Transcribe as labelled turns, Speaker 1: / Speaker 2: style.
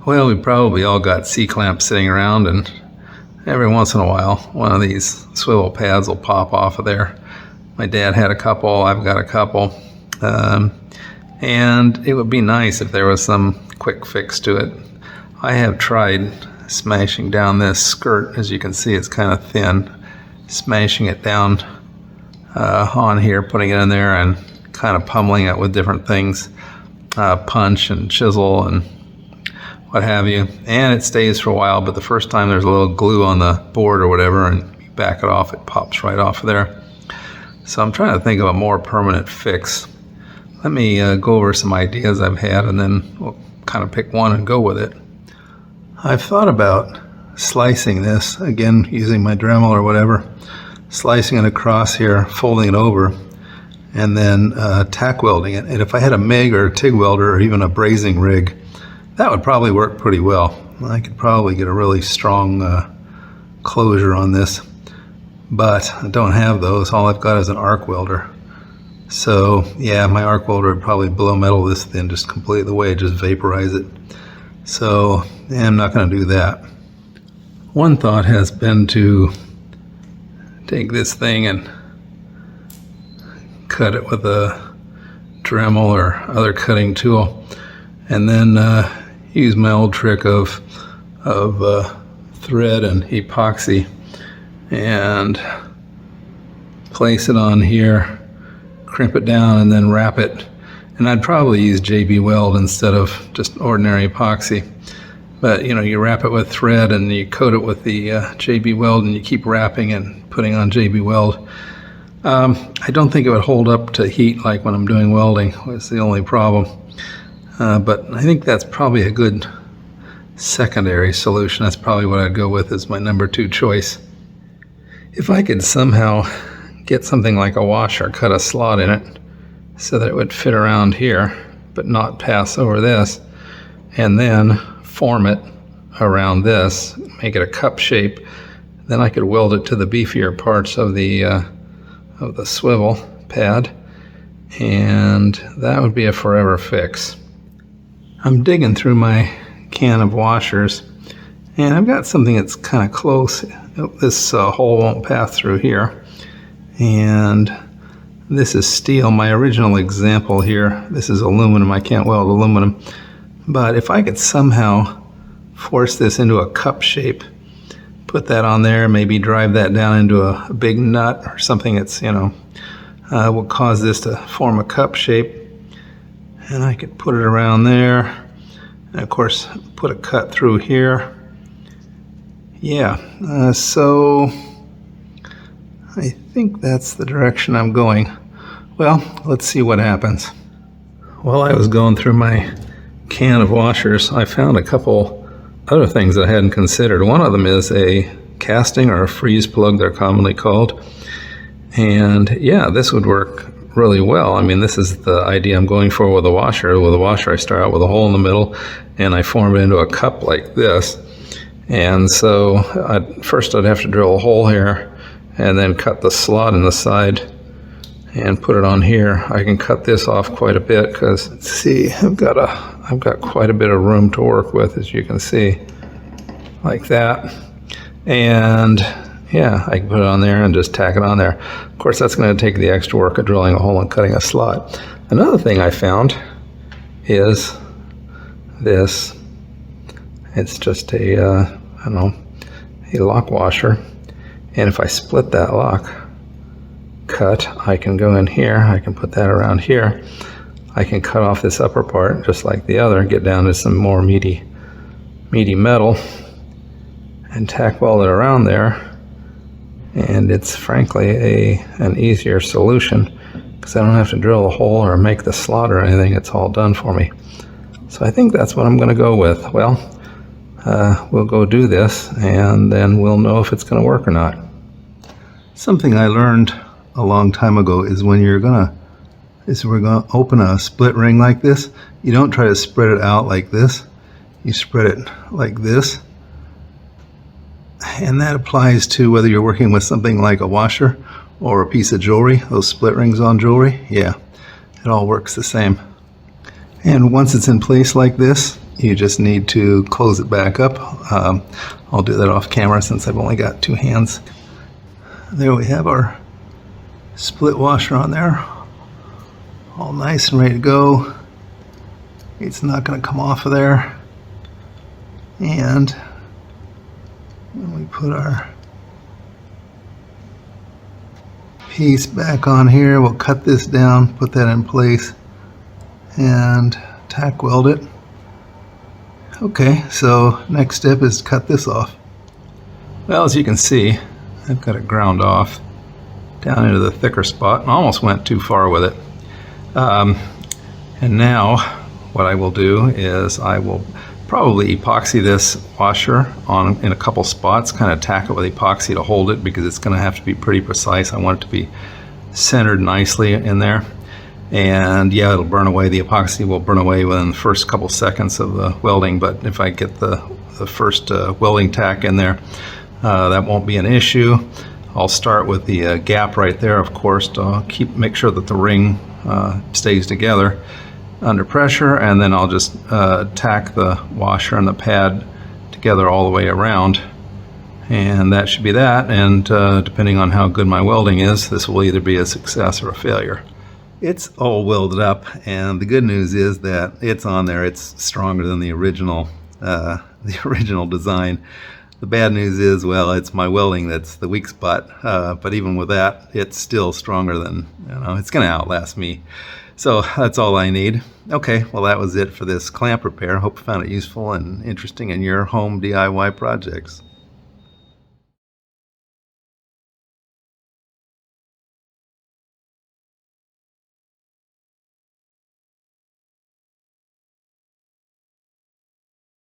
Speaker 1: Well, we probably all got C-clamps sitting around, and every once in a while, one of these swivel pads will pop off of there. My dad had a couple, I've got a couple. And it would be nice if there was some quick fix to it. I have tried smashing down this skirt. As you can see, it's kind of thin. Smashing it down on here, putting it in there, and kind of pummeling it with different things, punch and chisel and what have you. And it stays for a while, but the first time there's a little glue on the board or whatever, and you back it off, it pops right off of there. So I'm trying to think of a more permanent fix. Let me go over some ideas I've had, and then we'll kind of pick one and go with it. I've thought about slicing this, again using my Dremel or whatever, slicing it across here, folding it over, and then tack welding it. And if I had a MIG or a TIG welder or even a brazing rig, that would probably work pretty well. I could probably get a really strong closure on this, but I don't have those. All I've got is an arc welder. So yeah, my arc welder would probably blow metal this thin, just completely away, just vaporize it. So yeah, I'm not going to do that. One thought has been to take this thing and cut it with a Dremel or other cutting tool, and then use my old trick of thread and epoxy and place it on here, crimp it down, and then wrap it. And I'd probably use JB Weld instead of just ordinary epoxy. But you know, you wrap it with thread and you coat it with the JB Weld, and you keep wrapping and putting on JB Weld. I don't think it would hold up to heat like when I'm doing welding. That's the only problem. But I think that's probably a good secondary solution. That's probably what I'd go with as my number 2 choice. If I could somehow get something like a washer, cut a slot in it so that it would fit around here but not pass over this, and then form it around this, make it a cup shape, then I could weld it to the beefier parts of the swivel pad, and that would be a forever fix. I'm digging through my can of washers, and I've got something that's kind of close. This hole won't pass through here, and this is steel. My original example here, this is aluminum. I can't weld aluminum, but if I could somehow force this into a cup shape, put that on there, maybe drive that down into a big nut or something that's, will cause this to form a cup shape, and I could put it around there, and of course put a cut through here. Yeah, so I think that's the direction I'm going. Well, let's see what happens. While I was going through my can of washers, I found a couple other things I hadn't considered. One of them is a casting or a freeze plug, they're commonly called. And yeah, this would work really well. I mean, this is the idea I'm going for with a washer. With a washer, I start out with a hole in the middle and I form it into a cup like this. And so first I'd have to drill a hole here and then cut the slot in the side and put it on here. I can cut this off quite a bit because, let's see, I've got quite a bit of room to work with, as you can see, like that. And yeah, I can put it on there and just tack it on there. Of course, that's going to take the extra work of drilling a hole and cutting a slot. Another thing I found is this. It's just a, I don't know, a lock washer. And if I split that lock cut, I can go in here, I can put that around here. I can cut off this upper part just like the other, get down to some more meaty metal and tack weld it around there. And it's frankly an easier solution because I don't have to drill a hole or make the slot or anything. It's all done for me. So I think that's what I'm going to go with. Well, we'll go do this and then we'll know if it's going to work or not. Something I learned a long time ago is when we're gonna open a split ring like this, you don't try to spread it out like this. You spread it like this. And that applies to whether you're working with something like a washer or a piece of jewelry, those split rings on jewelry. Yeah, it all works the same. And once it's in place like this, you just need to close it back up. I'll do that off camera since I've only got two hands. There we have our split washer on there, all nice and ready to go. It's not going to come off of there. And when we put our piece back on here, we'll cut this down, put that in place, and tack weld it. Okay, so next step is to cut this off. Well, as you can see, I've got it ground off down into the thicker spot, and almost went too far with it. And now what I will do is I will probably epoxy this washer on in a couple spots, kind of tack it with epoxy to hold it, because it's going to have to be pretty precise. I want it to be centered nicely in there. And yeah, it'll burn away. The epoxy will burn away within the first couple seconds of the welding, but if I get the first welding tack in there, that won't be an issue. I'll start with the gap right there, of course, to make sure that the ring stays together under pressure, and then I'll just tack the washer and the pad together all the way around, and that should be that. And depending on how good my welding is, this will either be a success or a failure. It's all welded up, and the good news is that it's on there. It's stronger than the original design. The bad news is, well, it's my welding that's the weak spot, but even with that, it's still stronger than, it's going to outlast me. So that's all I need. Okay, well, that was it for this clamp repair. Hope you found it useful and interesting in your home DIY projects.